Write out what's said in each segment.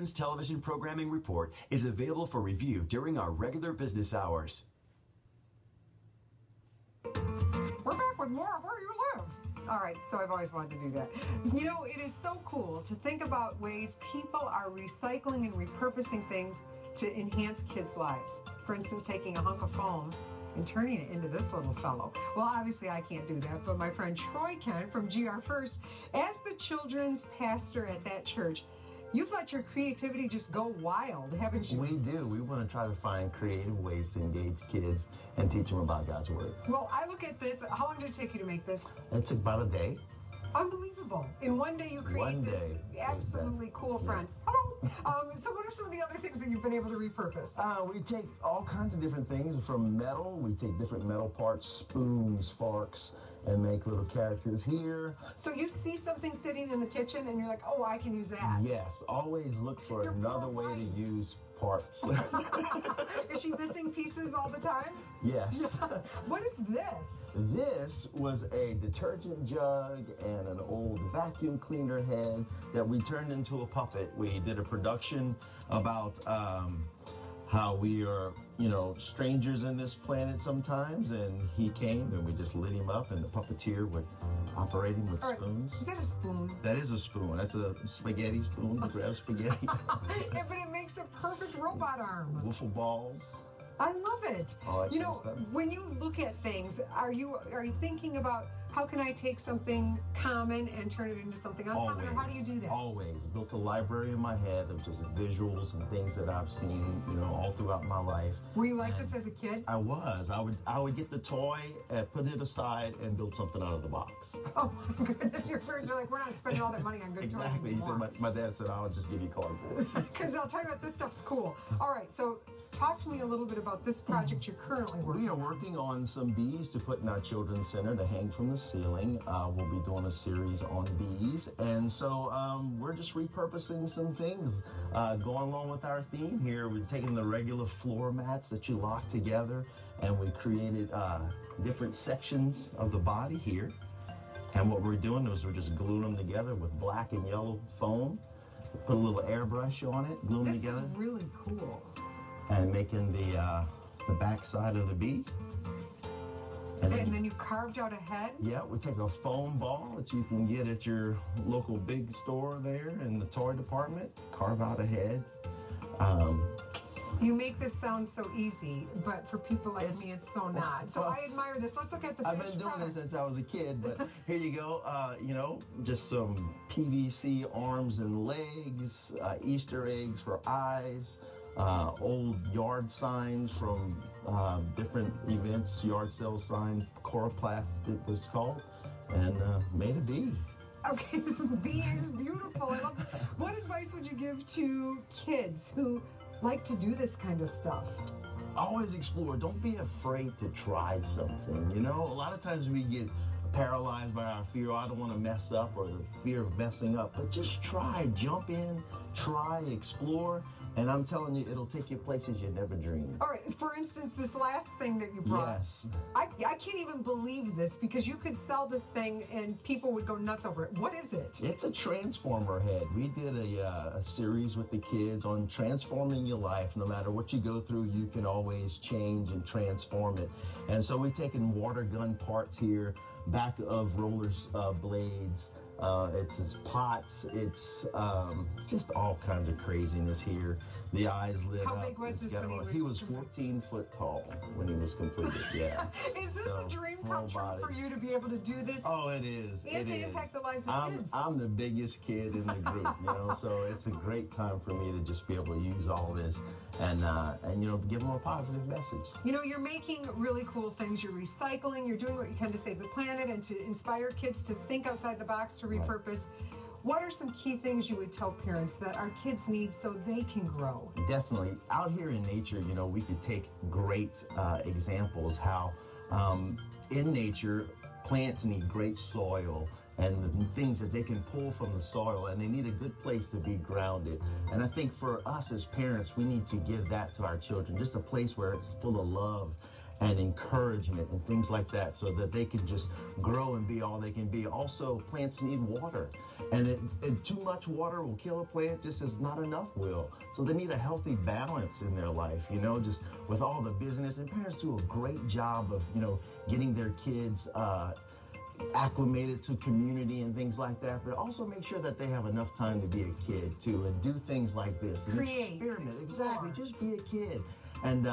Children's Television Programming Report is available for review during our regular business hours. We're back with more of Where You Live. All right, so I've always wanted to do that. You know, it is so cool to think about ways people are recycling and repurposing things to enhance kids' lives. For instance, taking a hunk of foam and turning it into this little fellow. Well, obviously I can't do that, but my friend Troy can from GR First. As the children's pastor at that church, you've let your creativity just go wild, haven't you? We do. We want to try to find creative ways to engage kids and teach them about God's Word. Well, I look at this. How long did it take you to make this? It took about a day. Unbelievable. In one day you create this absolutely cool friend. Hello. So what are some of the other things that you've been able to repurpose? We take all kinds of different things from metal. We take different metal parts, spoons, forks, and make little characters here. So you see something sitting in the kitchen and you're like, oh, I can use that. Yes, always look for another way to use parts. Is she missing pieces all the time? Yes. What is this? This was a detergent jug and an old vacuum cleaner head that we turned into a puppet. We did a production about how we are, you know, strangers in this planet sometimes, and he came and we just lit him up, and the puppeteer would operate him with spoons. Is that a spoon? That is a spoon. That's a spaghetti spoon to grab spaghetti. Yeah, but it makes a perfect robot arm. Wiffle balls. I love it. You know, when you look at things, are you thinking about how can I take something common and turn it into something uncommon, or how do you do that? Always. Built a library in my head of just visuals and things that I've seen, you know, all throughout my life. Were you like this as a kid? I was. I would get the toy, put it aside, and build something out of the box. Oh my goodness, your parents are like, we're not spending all that money on good toys Exactly. He anymore. said, my dad said, I'll just give you cardboard. Because I'll tell you what, this stuff's cool. All right, so talk to me a little bit about this project you're currently working on. We are working on some bees to put in our children's center to hang from the ceiling. We'll be doing a series on bees. And so we're just repurposing some things. Going along with our theme here, we're taking the regular floor mats that you lock together, and we created different sections of the body here. And what we're doing is we're just gluing them together with black and yellow foam. Put a little airbrush on it, glue them together. This is really cool. And making the back side of the bee. And then you carved out a head? Yeah, we take a foam ball that you can get at your local big store there in the toy department, carve out a head. You make this sound so easy, but for people like me, it's so not. So I admire this. Let's look at the finished I've been doing product. this since I was a kid, but here you go. You know, just some PVC arms and legs, Easter eggs for eyes, old yard signs from different events, yard sale sign, Coroplast it was called, and made a bee. Okay, the bee is beautiful. I love it. What advice would you give to kids who like to do this kind of stuff? Always explore. Don't be afraid to try something. You know, a lot of times we get paralyzed by our fear, I don't want to mess up, or the fear of messing up, but just try, jump in, try, explore, and I'm telling you, it'll take you places you never dreamed. All right, for instance, this last thing that you brought. Yes. I can't even believe this, because you could sell this thing and people would go nuts over it. What is it? It's a transformer head. We did a series with the kids on transforming your life. No matter what you go through, you can always change and transform it. And so we've taken water gun parts here, back of rollers blades, it's pots, it's just all kinds of craziness here. The eyes lit up. How big was this when he was 14 foot tall when he was completed, yeah. Is this a dream come true for you to be able to do this? Oh, it is. And to impact the lives of kids. I'm the biggest kid in the group, you know, so it's a great time for me to just be able to use all this and you know, give them a positive message. You know, you're making really cool things. You're recycling. You're doing what you can to save the planet and to inspire kids to think outside the box, to repurpose. What are some key things you would tell parents that our kids need so they can grow? Definitely. Out here in nature, you know, we could take great examples how in nature, plants need great soil and the things that they can pull from the soil, and they need a good place to be grounded. And I think for us as parents, we need to give that to our children, just a place where it's full of love and encouragement and things like that so that they can just grow and be all they can be. Also, plants need water, and too much water will kill a plant just as not enough will. So they need a healthy balance in their life, just with all the business. And parents do a great job of, getting their kids acclimated to community and things like that, but also make sure that they have enough time to be a kid too and do things like this and Create, experiment. explore. Exactly, just be a kid. And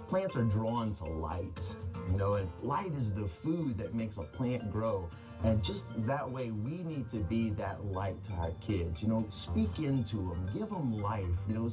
plants are drawn to light, and light is the food that makes a plant grow. And just that way, we need to be that light to our kids. Speak into them, give them life.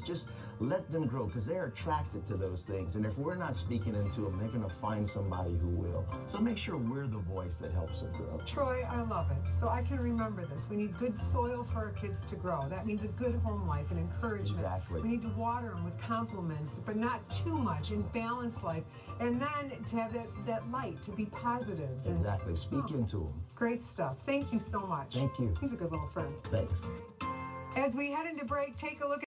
Just let them grow, because they're attracted to those things. And if we're not speaking into them, they're going to find somebody who will. So make sure we're the voice that helps them grow. Troy, I love it. So I can remember this. We need good soil for our kids to grow. That means a good home life and encouragement. Exactly. We need to water them with compliments, but not too much, and balanced life. And then to have that light, to be positive. Exactly. Speak into them. Great stuff. Thank you so much. Thank you. He's a good little friend. Thanks. As we head into break, take a look at